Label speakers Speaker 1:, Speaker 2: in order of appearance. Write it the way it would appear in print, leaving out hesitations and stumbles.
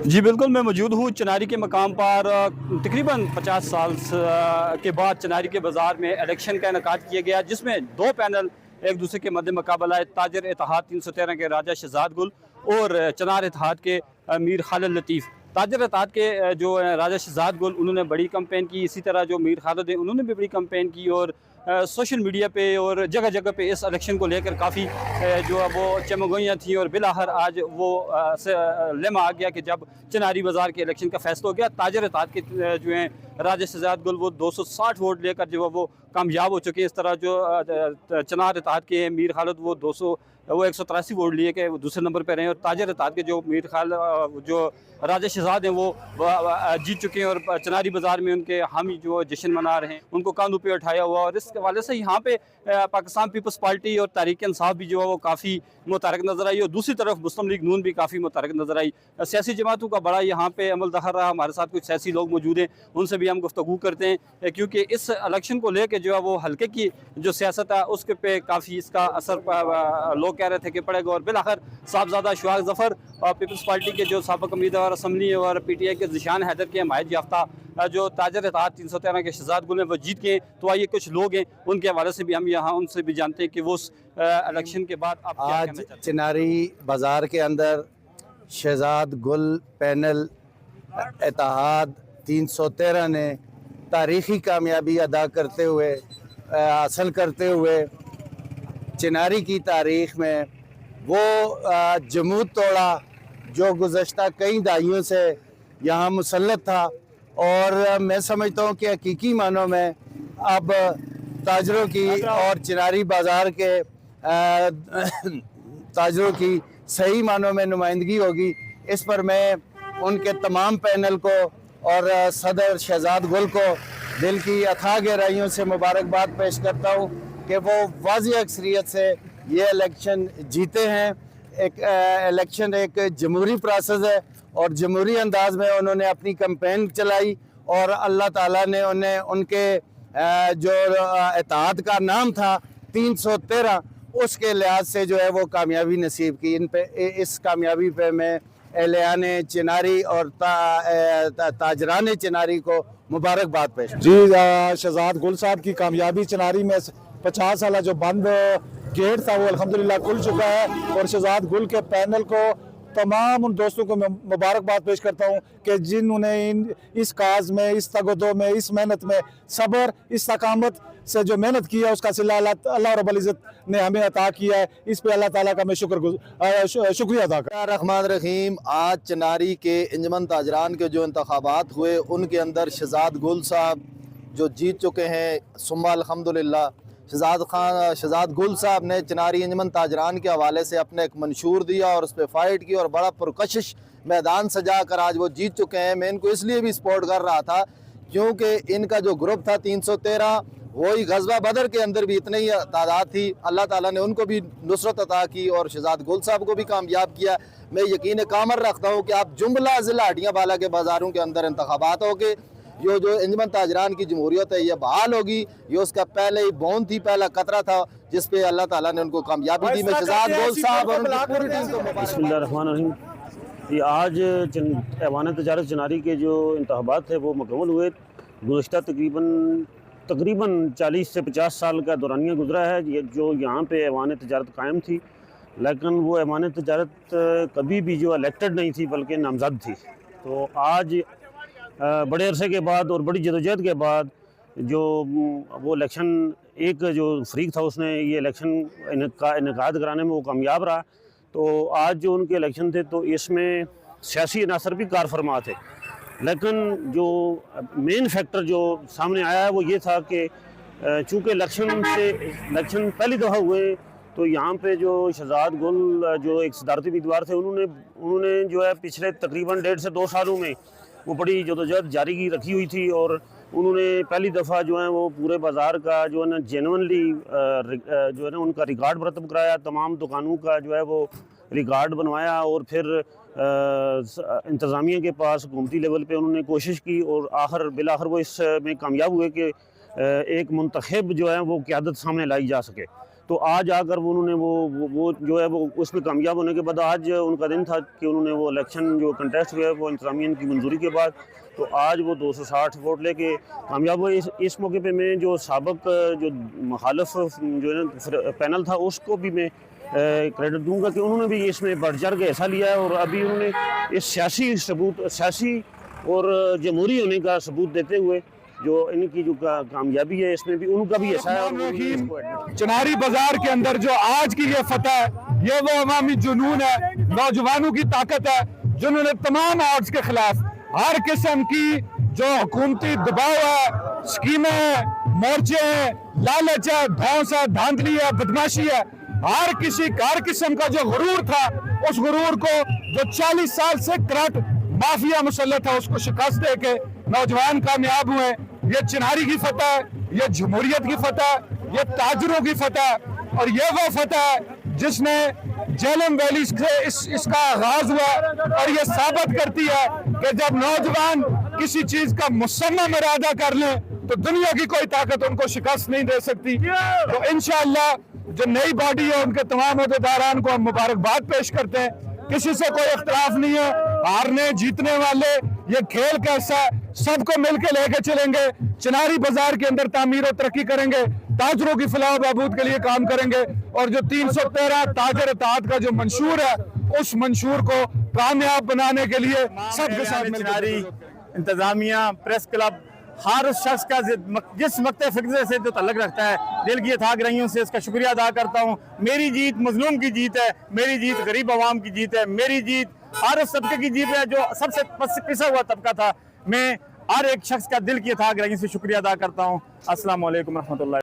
Speaker 1: जी बिल्कुल, मैं मौजूद हूँ चिनारी के मकाम पर। तकरीबन 50 साल के बाद चिनारी के बाज़ार में इलेक्शन का इनेकाद किया गया, जिसमें दो पैनल एक दूसरे के मद्दे मुकाबला है। ताजर इत्तेहाद 313 के राजा शहजाद गुल और चनार इत्तेहाद के मीर खालिद लतीफ़। ताजर इत्तेहाद के जो राजा शहजाद गुल, उन्होंने बड़ी कैंपेन की। इसी तरह जो मीर खालिद हैं, उन्होंने भी बड़ी कैंपेन की और सोशल मीडिया पे और जगह जगह पे इस इलेक्शन को लेकर काफ़ी जो है वो चमगोइयाँ थी। और बिलाखिर आज वो लेमा आ गया कि जब चिनारी बाज़ार के इलेक्शन का फैसला हो गया। ताजर इत्तेहाद के जो हैं राजा शहजाद गुल, वो 260 वोट लेकर जो है वो कामयाब हो चुके हैं। इस तरह जो चनार इत्तेहाद के मीर खालिद, वो 183 वोट लिए के वो दूसरे नंबर पर रहे। और ताजर इत्तेहाद के जो मीर खालिद, जो राजा शहजाद हैं, वो जीत चुके हैं। और चिनारी बाज़ार में उनके हामी जो जश्न मना रहे हैं, उनको कांधों पे उठाया हुआ। और इस हवाले से यहाँ पे पाकिस्तान पीपल्स पार्टी और तहरीक इंसाफ भी जो है वो काफ़ी मुतहरक नज़र आई। और दूसरी तरफ मुस्लिम लीग नून भी काफ़ी मुतहरक नज़र आई। सियासी जमातों का बड़ा यहाँ पे अमल दखल रहा। हमारे साथ कुछ सियासी लोग मौजूद हैं, उनसे भी हम गुफ्तगू करते हैं, क्योंकि इस इलेक्शन को लेकर जो है वो हल्के की जो सियासत है उसके पे काफ़ी इसका असर लोग कह रहे थे कि पड़ेगा। और बिलाखिर साहबजादा शवाक ज़फ़र और पीपल्स पार्टी के जो साबिक़ उम्मीदवार असम्बली और PTI के ज़िशान हैदर के हमायत याफ्ता जो ताजर इत्तेहाद 313 के शहजाद गुल हैं, वो जीत गए। तो आइए कुछ लोग हैं, उनके हवाले से भी हम यहाँ उनसे भी जानते हैं कि वो उस इलेक्शन के बाद आप क्या कहना चाहते हैं।
Speaker 2: चिनारी बाज़ार के अंदर शहजाद गुल पैनल इत्तेहाद 313 ने तारीख़ी कामयाबी अदा करते हुए हासिल करते हुए चिनारी की तारीख़ में वो जमूद तोड़ा जो गुज़श्ता कई दहाइयों से यहाँ मुसल्लत था। और मैं समझता हूँ कि हकीकी मानों में अब ताजरों की और चिनारी बाज़ार के ताजरों की सही मानों में नुमाइंदगी होगी। इस पर मैं उनके तमाम पैनल को और सदर शहजाद गुल को दिल की अथाह गहराइयों से मुबारकबाद पेश करता हूँ कि वो वाज़ी अक्सरियत से ये इलेक्शन जीते हैं। एक इलेक्शन एक जमहूरी प्रोसेस है और जमहूरी अंदाज में उन्होंने अपनी कैंपेन चलाई और अल्लाह ताला ने उन्हें उनके जो इत्तेहाद का नाम था 313, उसके लिहाज से जो है वो कामयाबी नसीब की। इन पे इस कामयाबी पे मैं एहलियाने चिनारी और ताजरान चिनारी को मुबारकबाद पेश।
Speaker 3: जी, शहजाद गुल साहब की कामयाबी चिनारी में 50 साल जो बंद गेट था वो अल्हम्दुलिल्लाह खुल चुका है। और शहजाद गुल के पैनल को तमाम उन दोस्तों को मैं मुबारकबाद पेश करता हूँ कि जिन्होंने इस काज में, इस तगदो में, इस मेहनत में, सब्र, इस्तकामत से जो मेहनत की है उसका सिला अल्लाह रब्बुल इज़्ज़त ने हमें अता किया है। इस पे अल्लाह ताला का मैं शुक्रिया अदा करता हूं।
Speaker 2: रहमान रहीम। आज चिनारी के इंजमन ताजरान के जो इंतखाबात हुए उनके अंदर शहजाद गुल साहब जो जीत चुके हैं, सुम्मा अल्हम्दुलिल्लाह। शहजाद गुल साहब ने चिनारी इंजमन ताजरान के हवाले से अपने एक मंशूर दिया और उस पर फाइट की और बड़ा पुरकशिश मैदान सजा कर आज वो जीत चुके हैं। मैं इनको इसलिए भी सपोर्ट कर रहा था क्योंकि इनका जो ग्रुप था 313, वही गज़वा बदर के अंदर भी इतनी ही तादाद थी। अल्लाह ताला ने उनको भी नुसरत अता की और शहजाद गुल साहब को भी कामयाब किया। मैं यकीन कामर रखता हूँ कि आप जुमला ज़िला हटियावाला के बाज़ारों के अंदर इंतखाबात होके ये जो इंजमन ताजरान की जमहूरियत है ये बहाल होगी। ये उसका पहले ही बौन थी, पहला कतरा था जिस पे अल्लाह ताला ने उनको कामयाबी दी। मैं शहजाद गुल साहब और उनकी पूरी टीम को
Speaker 4: बिस्मिल्लाहिर्रहमानिर्रहीम। ये आज ऐवान तजारत चिनारी के जो इंतखाबात थे वो मुकम्मल हुए। गुज़श्ता तकरीबन 40 से 50 साल का दौरानिया गुजरा है ये जो यहाँ पे ऐवान तजारत कायम थी, लेकिन वो ऐवान तजारत कभी भी जो इलेक्टेड नहीं थी बल्कि नामज़द थी। तो आज बड़े अरसे के बाद और बड़ी जदोजहद के बाद जो वो इलेक्शन एक जो फरीक था उसने ये इलेक्शन इनेकाद कराने में वो कामयाब रहा। तो आज जो उनके इलेक्शन थे तो इसमें सियासी अनासर भी कार फरमा थे, लेकिन जो मेन फैक्टर जो सामने आया है वो ये था कि चूँकि इलेक्शन पहली दफ़ा हुए तो यहाँ पे जो शहजाद गुल जो एक सदारती उम्मीदवार थे उन्होंने जो है पिछले तकरीबन 1.5 से 2 सालों में वो बड़ी जदोजहद जारी की रखी हुई थी। और उन्होंने पहली दफ़ा जो है वो पूरे बाज़ार का जो है ना जेनुइनली जो है ना उनका रिकॉर्ड मरतब कराया, तमाम दुकानों का जो है वो रिकॉर्ड बनवाया और फिर इंतज़ामिया के पास हुकूमती लेवल पे उन्होंने कोशिश की और बिलाखिर वो इसमें कामयाब हुए कि एक मुंतखब जो है वो क़यादत सामने लाई जा सके। तो आज आकर वो उन्होंने वो जो है वो उसमें कामयाब होने के बाद आज उनका दिन था कि उन्होंने वो इलेक्शन जो कंटेस्ट हुआ है वो इंतज़ामिया की मंजूरी के बाद, तो आज वो 260 वोट लेके कामयाब हुए। इस मौके पे मैं जो साबिक जो मुखालिफ जो है ना पैनल था उसको भी मैं क्रेडिट दूंगा कि उन्होंने भी इसमें बढ़ चढ़ के हिस्सा लिया है और अभी उन्होंने इस सियासी और जमहूरी होने का सबूत देते हुए जो इनकी जो कामयाबी है इसमें भी उनका भी हिस्सा है।
Speaker 3: चनारी बाजार के अंदर जो आज की ये फतह है, ये वो अवामी जुनून है, नौजवानों की ताकत है, जिन्होंने तमाम ऑड्स के खिलाफ हर किस्म की जो हुकूमती दबाव है, स्कीमें हैं, मोर्चे हैं, लालच है, धौंस है, धांधली है, बदमाशी है, हर किस्म का जो गुरूर था, उस गुरूर को जो 40 साल से करप्ट माफिया मुसल्लत है उसको शिकस्त दे के नौजवान कामयाब हुए। ये चिनारी की फतह है, ये जमहूरियत की फतह है, ये ताजरों की फतह है और ये वो फतह है जिसने झेलम वैली से इसका आगाज हुआ और ये साबित करती है कि जब नौजवान किसी चीज का मुसम्मम इरादा कर लें तो दुनिया की कोई ताकत उनको शिकस्त नहीं दे सकती। तो इंशाअल्लाह जो नई बॉडी है उनके तमाम अहदेदारान को हम मुबारकबाद पेश करते हैं। किसी से कोई इख्तलाफ नहीं है, हारने जीतने वाले ये खेल कैसा है, सबको मिलकर लेके चलेंगे, चिनारी बाजार के अंदर तामीर और तरक्की करेंगे, ताजरों की फलाह बहबूद के लिए काम करेंगे और जो 313 ताजर इत्तेहाद का जो मंशूर है उस मंशूर को कामयाब बनाने के लिए सबके साथ
Speaker 5: चिनारी इंतजामिया प्रेस क्लब हर उस शख्स का जिस मकते फिक्र से जो तल्लक रखता है, दिल की अथाह गहराइयों से इसका शुक्रिया अदा करता हूँ। मेरी जीत मजलूम की जीत है, मेरी जीत गरीब आवाम की जीत है, मेरी जीत हर उस तबके की जीत है जो सबसे पिसा हुआ तबका था। मैं हर एक शख्स का दिल की अथाह गहराइयों से शुक्रिया अदा करता हूँ। अस्सलाम वालेकुम रहमतुल्लाह।